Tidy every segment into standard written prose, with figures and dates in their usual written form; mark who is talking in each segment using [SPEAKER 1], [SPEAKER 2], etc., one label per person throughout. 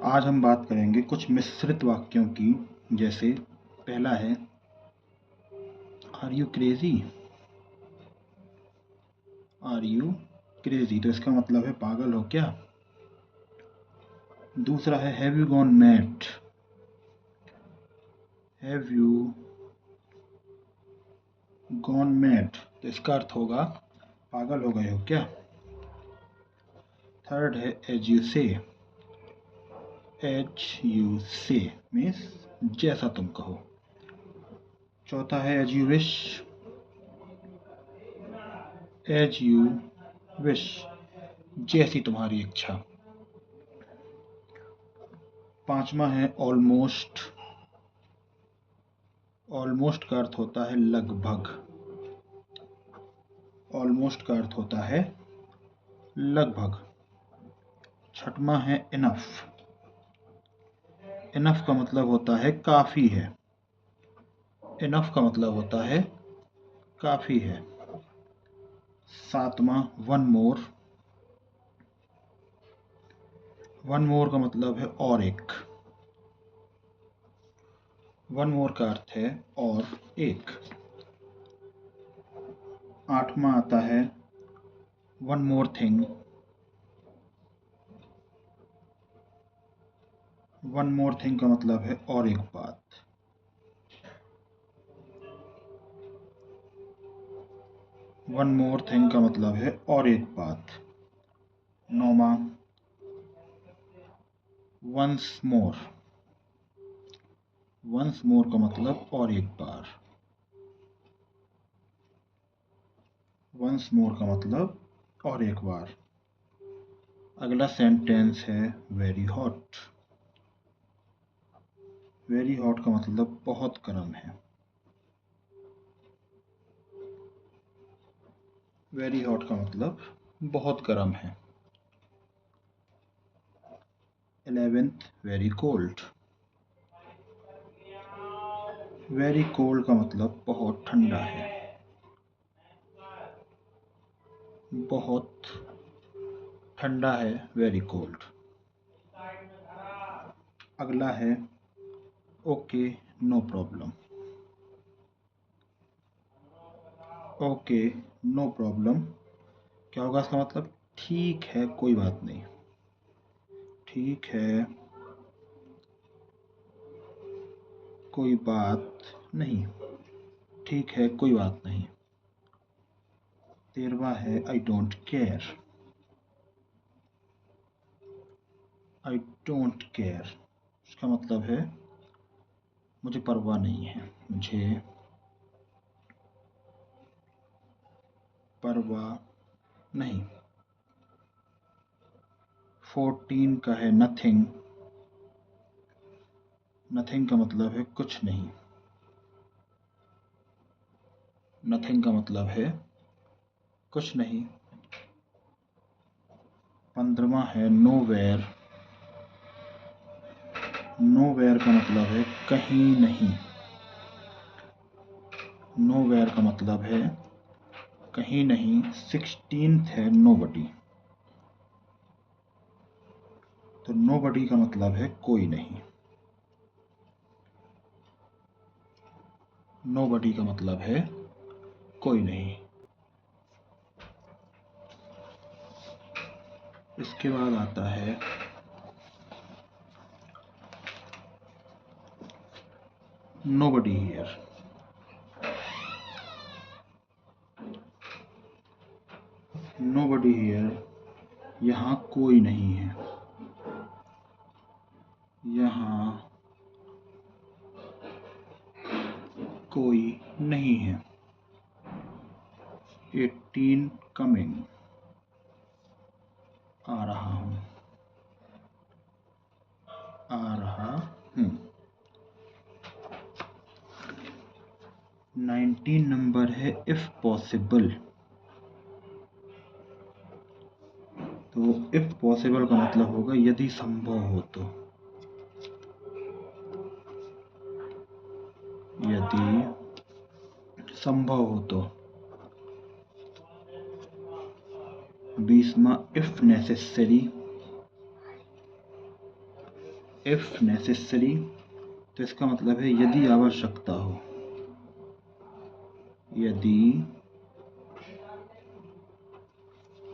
[SPEAKER 1] आज हम बात करेंगे कुछ मिश्रित वाक्यों की। जैसे पहला है are you crazy. Are you crazy तो इसका मतलब है पागल हो क्या। दूसरा है have you gone mad. Have you gone mad तो इसका अर्थ होगा पागल हो गए हो क्या। थर्ड है as you say. As you say means जैसा तुम कहो। चौथा है as you wish. As you wish जैसी तुम्हारी इच्छा। पांचवा है ऑलमोस्ट। ऑलमोस्ट का अर्थ होता है लगभग। ऑलमोस्ट का अर्थ होता है लगभग। छठवां है इनफ। इनफ का मतलब होता है काफी है। इनफ का मतलब होता है काफी है। सातवां वन मोर। वन मोर का मतलब है और एक। वन मोर का अर्थ है और एक। आठवां आता है one more thing. One more thing का मतलब है और एक बात। वन मोर थिंग का मतलब है और एक बात। नौवां वंस मोर। वंस मोर का मतलब और एक बार। वंस मोर का मतलब और एक बार। अगला सेंटेंस है वेरी हॉट। वेरी हॉट का मतलब बहुत गर्म है। वेरी हॉट का मतलब बहुत गर्म है। 11th very cold. Very cold का मतलब बहुत ठंडा है। बहुत ठंडा है वेरी कोल्ड। अगला है okay no problem. Okay no problem क्या होगा इसका मतलब ठीक है कोई बात नहीं। ठीक है कोई बात नहीं। ठीक है कोई बात नहीं। 13वां है I don't care. I don't care इसका मतलब है मुझे परवाह नहीं है। मुझे परवाह नहीं। 14 का है नथिंग। नथिंग का मतलब है कुछ नहीं। नथिंग का मतलब है कुछ नहीं। 15वां है नोवेयर। नोवेयर का मतलब है कहीं नहीं। नोवेयर का मतलब है कहीं नहीं। 16th है नोबडी। तो नोबडी का मतलब है कोई नहीं। नोबडी का मतलब है कोई नहीं। इसके बाद आता है नोबडी हियर। नोबडी हियर यहाँ कोई नहीं है। यहाँ कोई नहीं है। 18 कमिंग आ रहा हूँ। आ रहा हूँ। 19 नंबर है इफ पॉसिबल। तो इफ पॉसिबल का मतलब होगा यदि संभव हो तो। यदि संभव हो तो। 20वां इफ नेसेसरी। इफ नेसेसरी, तो इसका मतलब है यदि आवश्यकता हो, यदि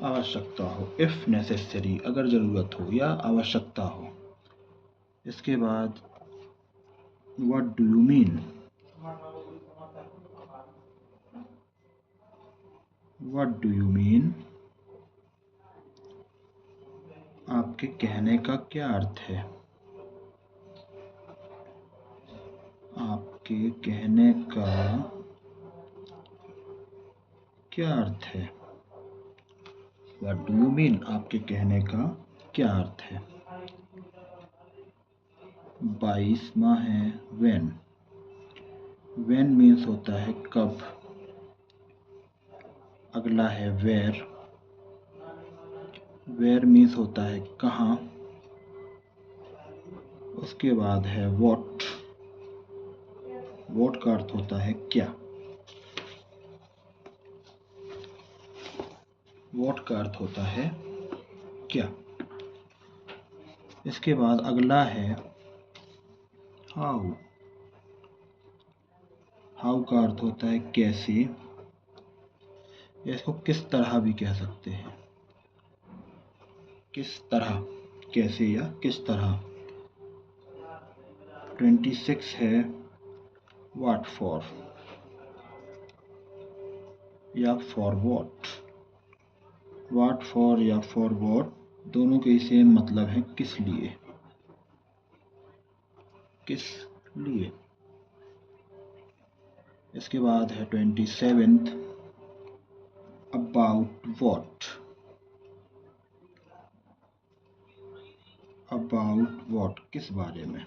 [SPEAKER 1] आवश्यकता हो, इफ नेसेसरी अगर ज़रूरत हो या आवश्यकता हो। इसके बाद what do you mean, what do you mean आपके कहने का क्या अर्थ है, आपके कहने का क्या अर्थ है, व्हाट डू यू मीन आपके कहने का क्या अर्थ है। 22वां है व्हेन, व्हेन मीन्स होता है कब, अगला है वेयर, वेयर मीन्स होता है कहाँ, उसके बाद है व्हाट, व्हाट का अर्थ होता है क्या, व्हाट का अर्थ होता है क्या। इसके बाद अगला है हाउ, हाउ का अर्थ होता है कैसे, या इसको किस तरह भी कह सकते हैं, किस तरह, कैसे या किस तरह। 26 है व्हाट फॉर या फॉर व्हाट, व्हाट फॉर या फॉर व्हाट दोनों के सेम मतलब है किस लिए, किस लिए। इसके बाद है 27 अबाउट व्हाट, अबाउट व्हाट किस बारे में,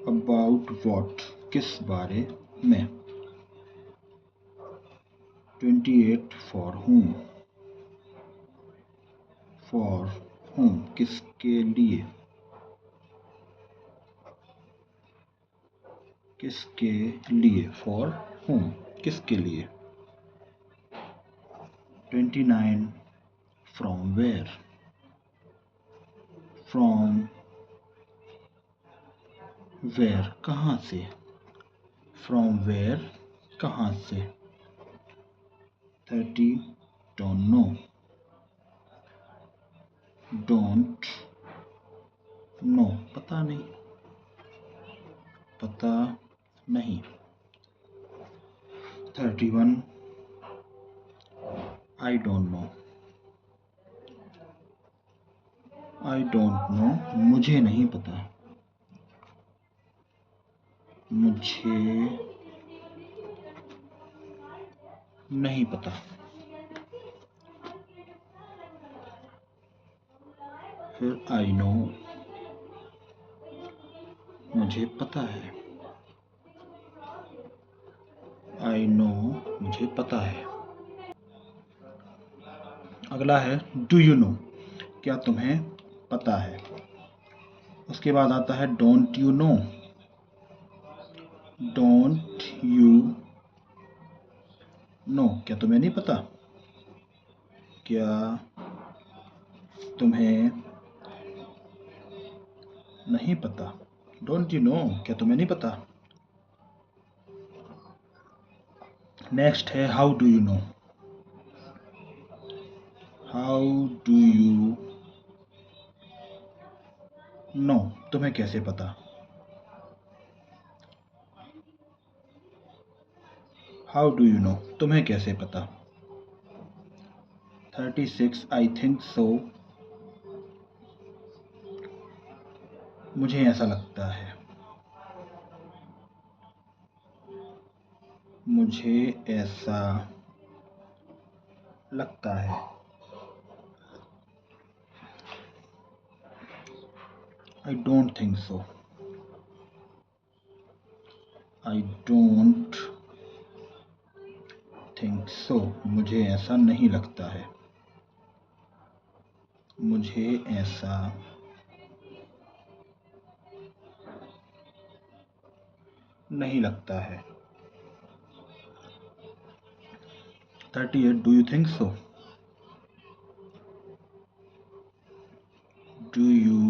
[SPEAKER 1] अबाउट व्हाट किस बारे में। 28 फॉर whom, फॉर whom किसके लिए, किसके लिए, फॉर whom किसके लिए। 29 फ्रॉम वेयर, फ्रॉम वेयर कहाँ से, फ्रॉम वेयर कहाँ से। 30 डोंट नो, डोंट नो पता नहीं, पता नहीं। 31 I don't know, I don't know मुझे नहीं पता, मुझे नहीं पता। फिर आई नो मुझे पता है, आई नो मुझे पता है। अगला है डू यू नो, क्या तुम्हें पता है। उसके बाद आता है don't you know, don't you know क्या तुम्हें नहीं पता, क्या तुम्हें नहीं पता, डोंट यू नो क्या तुम्हें नहीं पता। नेक्स्ट है how do you know, how do you know तुम्हें कैसे पता, हाउ डू यू नो तुम्हें कैसे पता। 36 आई थिंक सो, मुझे ऐसा लगता है, मुझे ऐसा लगता है। I don't think so, I don't think so मुझे ऐसा नहीं लगता है, मुझे ऐसा नहीं लगता है। 38 do you think so, do you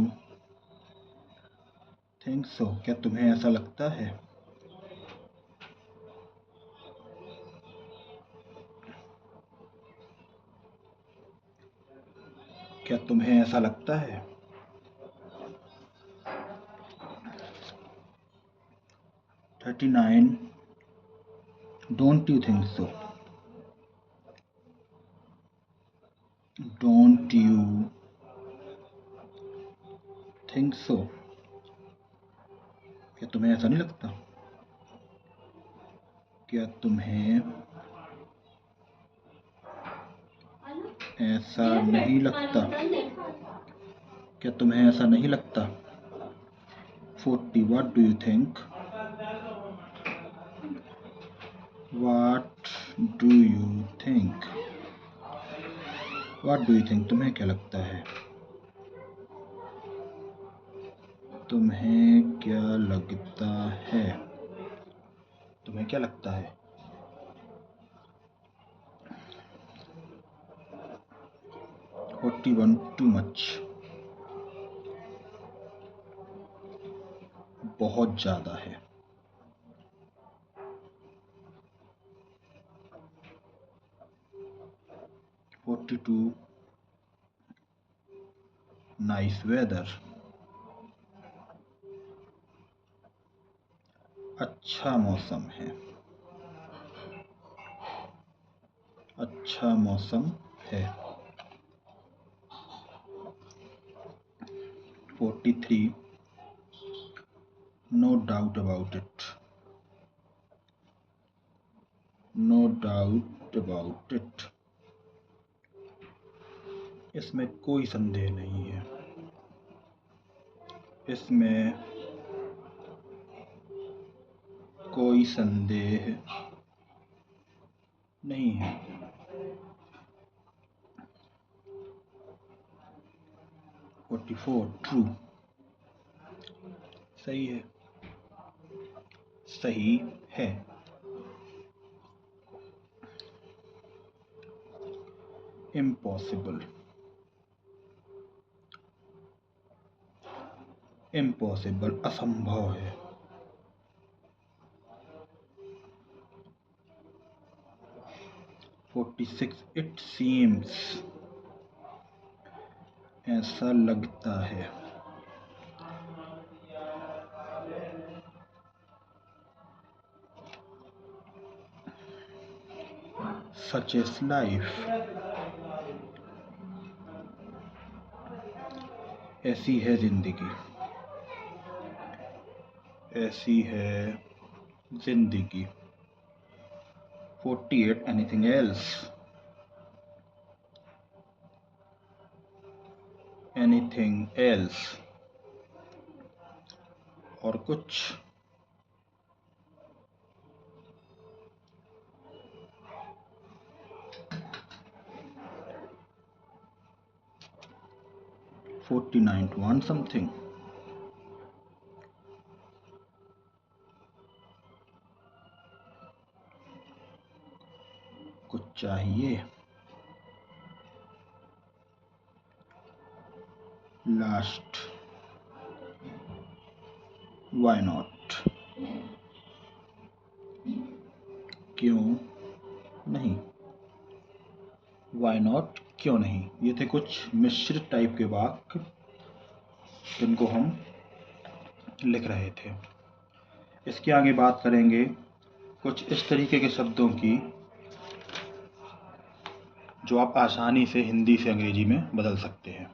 [SPEAKER 1] think so? क्या तुम्हें ऐसा लगता है? क्या तुम्हें ऐसा लगता है? 39 don't you think so? Don't you think so? क्या तुम्हें ऐसा नहीं लगता? क्या तुम्हें ऐसा नहीं लगता? क्या तुम्हें ऐसा नहीं लगता? 40 what do you think? What do you think? What do you think? तुम्हें क्या लगता है? तुम्हें क्या लगता है? तुम्हें क्या लगता है? $41 टू मच, बहुत ज़्यादा है। 42 नाइस वेदर, अच्छा मौसम है। अच्छा मौसम है। 43 no doubt about it, no doubt about it, इसमें कोई संदेह नहीं है। इसमें कोई संदेह नहीं है। 44 ट्रू, सही है, सही है। इम्पॉसिबल, इम्पॉसिबल असंभव है। 46 इट सीम्स, ऐसा लगता है। सच इज लाइफ, ऐसी है जिंदगी, ऐसी है जिंदगी। 48 एनीथिंग एल्स, एनीथिंग एल्स, और कुछ। 49 want something, कुछ चाहिए। लास्ट व्हाई नॉट, क्यों नहीं। व्हाई नॉट, क्यों नहीं। ये थे कुछ मिश्रित टाइप के वाक्य जिनको हम लिख रहे थे। इसके आगे बात करेंगे कुछ इस तरीके के शब्दों की जो आप आसानी से हिंदी से अंग्रेजी में बदल सकते हैं।